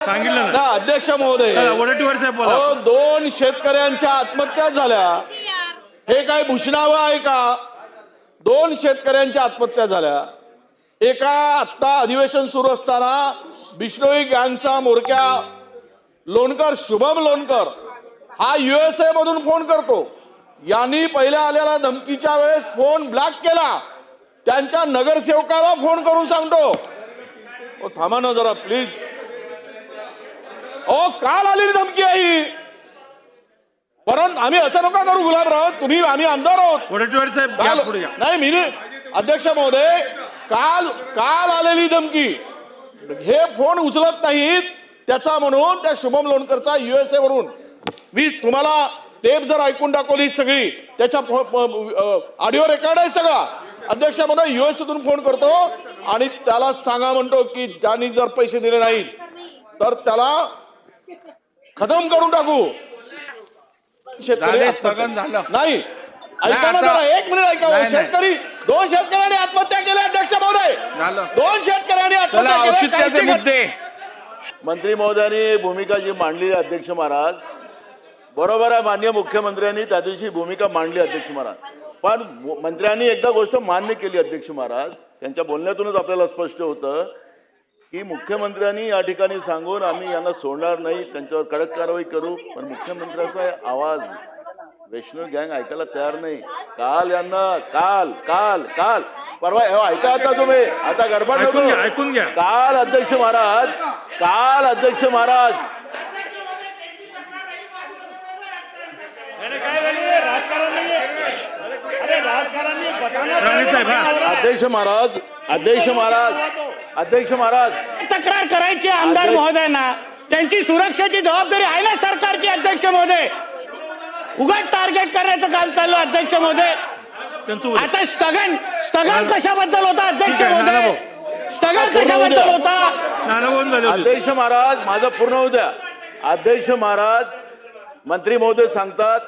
सांगितलं ना अध्यक्ष महोदय, दोन शेतकऱ्यांच्या आत्महत्या झाल्या, हे काय भूषणावं आहे का? दोन शेतकऱ्यांच्या आत्महत्या झाल्या. एका आत्ता अधिवेशन सुरू असताना बिश्नोई गँगचा मोरक्या लोणकर, शुभम लोणकर हा USA मधून फोन करतो. यांनी पहिल्या आलेल्या धमकीच्या वेळेस फोन ब्लॉक केला. त्यांच्या नगरसेवकाला फोन करून सांगतो, ओ थांबा ना जरा प्लीज, ओ काल आलेली धमकी आहे. परंतु आम्ही असं नका करू गुलाबराव, तुम्ही आम्ही आमदार आहोत. नाही मी अध्यक्ष महोदय, काल आलेली धमकी, हे फोन उचलत नाहीत त्याचा म्हणून त्या शुभम लोणकरचा USA वरून मी तुम्हाला टेप जर ऐकून दाखवली सगळी, त्याचा ऑडिओ रेकॉर्ड आहे सगळा. अध्यक्ष महोदय USA फोन करतो आणि त्याला सांगा म्हणतो की त्यांनी जर पैसे दिले नाहीत तर त्याला खतम करून टाकू. शेतकरी नाही ऐका ना जरा, एक मिनिट ऐका. शेतकरी, दोन शेतकऱ्यांनी आत्महत्या केल्या अध्यक्ष महोदय, दोन शेतकऱ्यांनी आत्महत्या केल्या. मंत्री महोदयांनी भूमिका जी मांडली अध्यक्ष महाराज, बरोबर आहे. माननीय मुख्यमंत्र्यांनी त्या दिवशी भूमिका मांडली अध्यक्ष महाराज, पण मंत्र्यांनी एकदा गोष्ट मान्य केली अध्यक्ष महाराज, त्यांच्या बोलण्यातूनच आपल्याला स्पष्ट होतं की मुख्यमंत्र्यांनी या ठिकाणी सांगून आम्ही यांना सोडणार नाही, त्यांच्यावर कडक कारवाई करू. पण मुख्यमंत्र्याचा आवाज वैष्णव गँग ऐकायला तयार नाही. काल यांना काल परवा ऐका आता तुम्ही, आता गडबड नको, ऐकून घ्या. काल अध्यक्ष महाराज अध्यक्ष महाराज तक्रार करायची आमदार महोदयांना, त्यांची सुरक्षेची जबाबदारी आहे ना सरकारची. अध्यक्ष महोदय, उगाच टार्गेट करण्याचं काम चाललं अध्यक्ष महोदय. आता स्थगन कशाबद्दल होता अध्यक्ष महोदय? स्थगन कशाबद्दल होता? अध्यक्ष महाराज माझं पूर्ण होऊ द्या. अध्यक्ष महाराज, मंत्री महोदय सांगतात,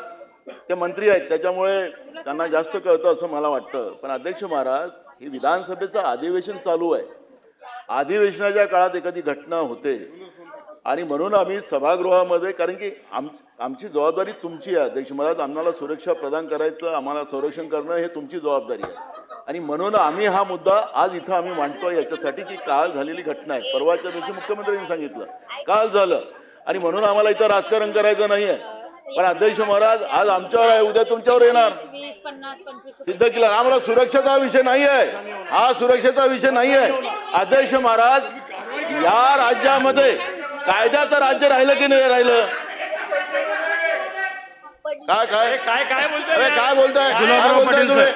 ते मंत्री आहेत त्याच्यामुळे त्यांना जास्त कळतं असं मला वाटतं. पण अध्यक्ष महाराज, हे विधानसभेचं अधिवेशन चालू आहे. अधिवेशनाच्या काळात एखादी घटना होते आणि म्हणून आम्ही सभागृहामध्ये, कारण की आमची जबाबदारी तुमची आहे अध्यक्ष महाराज, आम्हाला सुरक्षा प्रदान करायचं, आम्हाला संरक्षण करणं हे तुमची जबाबदारी आहे. आणि म्हणून आम्ही हा मुद्दा आज इथं आम्ही मांडतोय याच्यासाठी की काल झालेली घटना आहे. परवाच्या दिवशी मुख्यमंत्र्यांनी सांगितलं काल झालं, आणि म्हणून आम्हाला इथं राजकारण करायचं नाहीये. पण अध्यक्ष महाराज, आज आमच्यावर आहे, उद्या तुमच्यावर येणार. सिद्ध केलं. आम्हाला सुरक्षेचा विषय नाही आहे, हा सुरक्षेचा विषय नाही आहे. अध्यक्ष महाराज, या राज्यामध्ये कायद्याचं राज्य राहिलं की नाही राहिलं? काय बोलताय तुम्ही?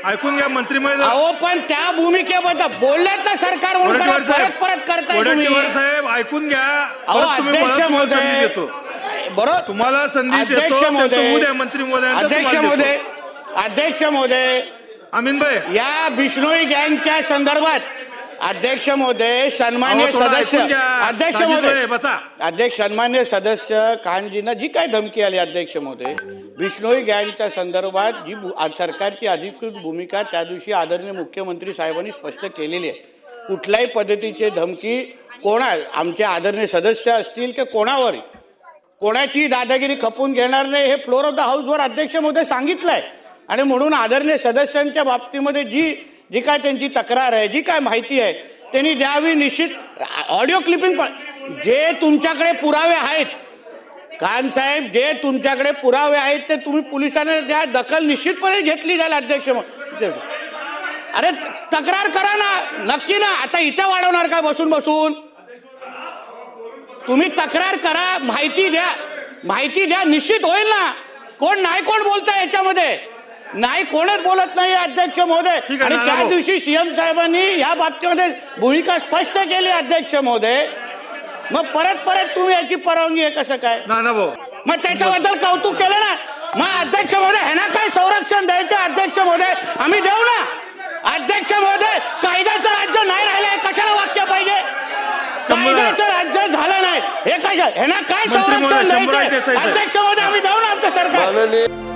ऐकून घ्या मंत्री महोदय. अहो पण त्या भूमिकेबद्दल बोलल्यात ना सरकार, परत करताय तुम्ही. साहेब ऐकून घ्या. अध्यक्ष महोदय, बरोबर तुम्हाला संधी देतो. मंत्री महोदय, अध्यक्ष महोदय अमीन भाई, या बिश्नोई गँगच्या संदर्भात अध्यक्ष महोदय, सन्मान्य सदस्य, अध्यक्ष महोदय बसा. अध्यक्ष सन्मान्य सदस्य कानजींना जी काय धमकी आली अध्यक्ष महोदय, बिश्नोई गँगच्या संदर्भात जी सरकारची अधिकृत भूमिका त्या दिवशी आदरणीय मुख्यमंत्री साहेबांनी स्पष्ट केलेली आहे. कुठल्याही पद्धतीची धमकी आमचे आदरणीय सदस्य असतील की कोणाची दादागिरी खपून घेणार नाही, हे फ्लोर ऑफ द हाऊसवर अध्यक्ष महोदय सांगितलंय. आणि म्हणून आदरणीय सदस्यांच्या बाबतीमध्ये जी काय त्यांची तक्रार आहे, जी काय माहिती आहे त्यांनी द्यावी निश्चित. ऑडिओ क्लिपिंग पण जे तुमच्याकडे पुरावे आहेत खान साहेब, जे तुमच्याकडे पुरावे आहेत ते तुम्ही पोलिसांना द्या, दखल निश्चितपणे घेतली जाईल अध्यक्ष महोदय. अरे तक्रार करा ना, नक्की ना. आता इथे वाढवणार काय बसून? तुम्ही तक्रार करा, माहिती द्या, निश्चित होईल ना. कोण बोलताय याच्यामध्ये? नाही, कोणच बोलत नाही अध्यक्ष महोदय. आणि त्या दिवशी सीएम साहेबांनी या बाबतीमध्ये भूमिका स्पष्ट केली अध्यक्ष महोदय. मग परत तुम्ही याची परवानगी आहे कसं काय? मग त्याच्याबद्दल कौतुक केलं ना. मग अध्यक्ष महोदय, ह्यांना काय संरक्षण द्यायचं अध्यक्ष महोदय? आम्ही देऊ ना अध्यक्ष महोदय. कायद्याचं राज्य नाही राहिलंय, कशाला वाक्य पाहिजे? कायद्याचं राज्य झालं नाही हे कशा, ह्यांना काय संरक्षण द्यायचं अध्यक्ष महोदय? आम्ही देऊ ना आमचं सरकार.